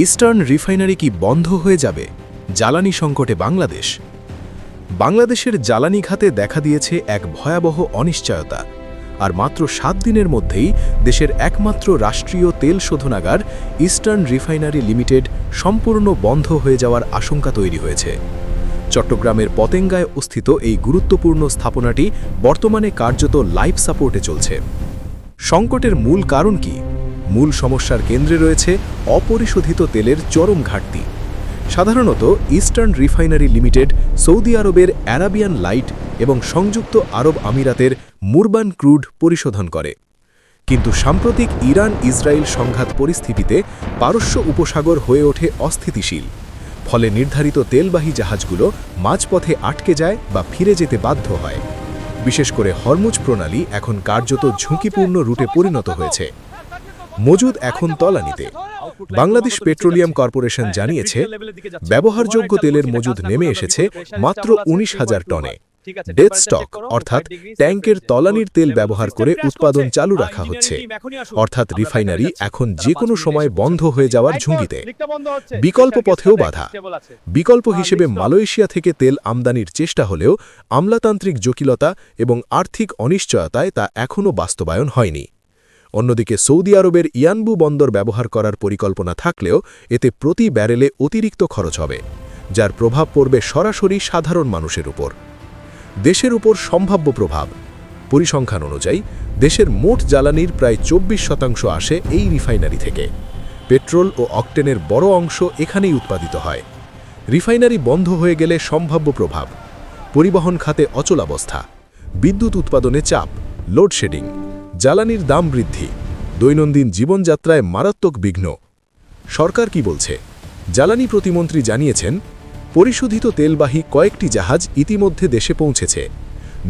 Eastern refinery কি বন্ধ হয়ে যাবে? জ্বালানি সংকটে বাংলাদেশ। বাংলাদেশের জ্বালানি খাতে দেখা দিয়েছে এক ভয়াবহ অনিশ্চয়তা। আর মাত্র 7 দিনের মধ্যেই দেশের একমাত্র রাষ্ট্রীয় তেল শোধনাগার ইস্টার্ন রিফাইনারি লিমিটেড সম্পূর্ণ বন্ধ হয়ে যাওয়ার আশঙ্কা তৈরি হয়েছে। চট্টগ্রামের পতেঙ্গায় অবস্থিত এই গুরুত্বপূর্ণ স্থাপনাটি বর্তমানে কার্যত লাইফ সাপোর্টে চলছে। সংকটের মূল কারণ কি? মূল সমস্যার কেন্দ্রে রয়েছে অপরিশোধিত তেলের চরম ঘাটতি। সাধারণত ইস্টার্ন রিফাইনারি লিমিটেড সৌদি আরবের অ্যারাবিয়ান লাইট এবং সংযুক্ত আরব আমিরাতের মুরবান ক্রুড পরিশোধন করে। কিন্তু সাম্প্রতিক ইরান ইসরায়েল সংঘাত পরিস্থিতিতে পারস্য উপসাগর হয়ে ওঠে অস্থিতিশীল। ফলে নির্ধারিত তেলবাহী জাহাজগুলো মাঝপথে আটকে যায় বা ফিরে যেতে বাধ্য হয়। বিশেষ করে হরমুজ প্রণালী এখন কার্যত ঝুঁকিপূর্ণ রুটে পরিণত হয়েছে। মজুদ এখন তলানিতে। বাংলাদেশ পেট্রোলিয়াম কর্পোরেশন জানিয়েছে, ব্যবহারযোগ্য তেলের মজুদ নেমে এসেছে মাত্র 19,000 টনে। ডেথ স্টক অর্থাৎ ট্যাঙ্কের তলানির তেল ব্যবহার করে উৎপাদন চালু রাখা হচ্ছে, অর্থাৎ রিফাইনারি এখন যে কোনো সময় বন্ধ হয়ে যাওয়ার ঝুঁকিতে। বিকল্প পথেও বাধা। বিকল্প হিসেবে মালয়েশিয়া থেকে তেল আমদানির চেষ্টা হলেও আমলাতান্ত্রিক জটিলতা এবং আর্থিক অনিশ্চয়তায় তা এখনও বাস্তবায়ন হয়নি। অন্যদিকে সৌদি আরবের ইয়ানবু বন্দর ব্যবহার করার পরিকল্পনা থাকলেও এতে প্রতি ব্যারেলে অতিরিক্ত খরচ হবে, যার প্রভাব পড়বে সরাসরি সাধারণ মানুষের উপর। দেশের উপর সম্ভাব্য প্রভাব। পরিসংখ্যান অনুযায়ী দেশের মোট জ্বালানির প্রায় 24% আসে এই রিফাইনারি থেকে। পেট্রোল ও অকটেনের বড় অংশ এখানেই উৎপাদিত হয়। রিফাইনারি বন্ধ হয়ে গেলে সম্ভাব্য প্রভাব: পরিবহন খাতে অচলাবস্থা, বিদ্যুৎ উৎপাদনে চাপ, লোডশেডিং, জ্বালানির দাম বৃদ্ধি, দৈনন্দিন জীবনযাত্রায় মারাত্মক বিঘ্ন। সরকার কি বলছে? জ্বালানি প্রতিমন্ত্রী জানিয়েছেন, পরিশোধিত তেলবাহী কয়েকটি জাহাজ ইতিমধ্যে দেশে পৌঁছেছে।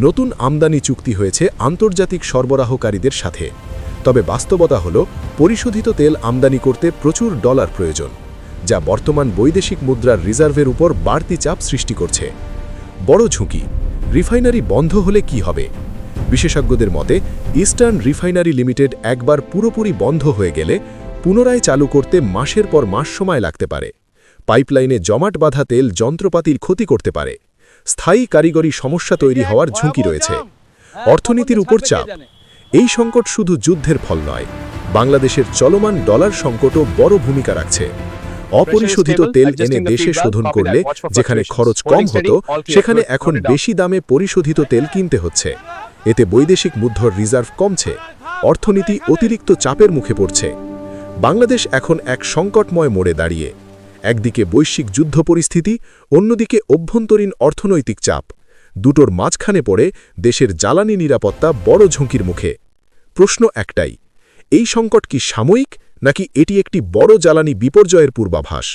নতুন আমদানি চুক্তি হয়েছে আন্তর্জাতিক সরবরাহকারীদের সাথে। তবে বাস্তবতা হল, পরিশোধিত তেল আমদানি করতে প্রচুর ডলার প্রয়োজন, যা বর্তমান বৈদেশিক মুদ্রার রিজার্ভের উপর বাড়তি চাপ সৃষ্টি করছে। বড় ঝুঁকি। রিফাইনারি বন্ধ হলে কি হবে? বিশেষজ্ঞদের মতে, ইস্টার্ন রিফাইনারি লিমিটেড একবার পুরোপুরি বন্ধ হয়ে গেলে পুনরায় চালু করতে মাসের পর মাস সময় লাগতে পারে। পাইপলাইনে জমাট বাঁধা তেল যন্ত্রপাতির ক্ষতি করতে পারে। স্থায়ী কারিগরি সমস্যা তৈরি হওয়ার ঝুঁকি রয়েছে। অর্থনীতির উপর চাপ। এই সংকট শুধু যুদ্ধের ফল নয়, বাংলাদেশের চলমান ডলার সংকটও বড় ভূমিকা রাখছে। অপরিশোধিত তেল এনে দেশে শোধন করলে যেখানে খরচ কম হতো, সেখানে এখন বেশি দামে পরিশোধিত তেল কিনতে হচ্ছে। এতে বৈদেশিক মুদ্রার রিজার্ভ কমছে, অর্থনীতি অতিরিক্ত চাপের মুখে পড়ছে। বাংলাদেশ এখন এক সংকটময় মোড়ে দাঁড়িয়ে। একদিকে বৈশ্বিক যুদ্ধ পরিস্থিতি, অন্যদিকে অভ্যন্তরীণ অর্থনৈতিক চাপ। দুটোর মাঝখানে পড়ে দেশের জ্বালানি নিরাপত্তা বড় ঝুঁকির মুখে। প্রশ্ন একটাই, এই সংকট কি সাময়িক, নাকি এটি একটি বড় জ্বালানি বিপর্যয়ের পূর্বাভাস?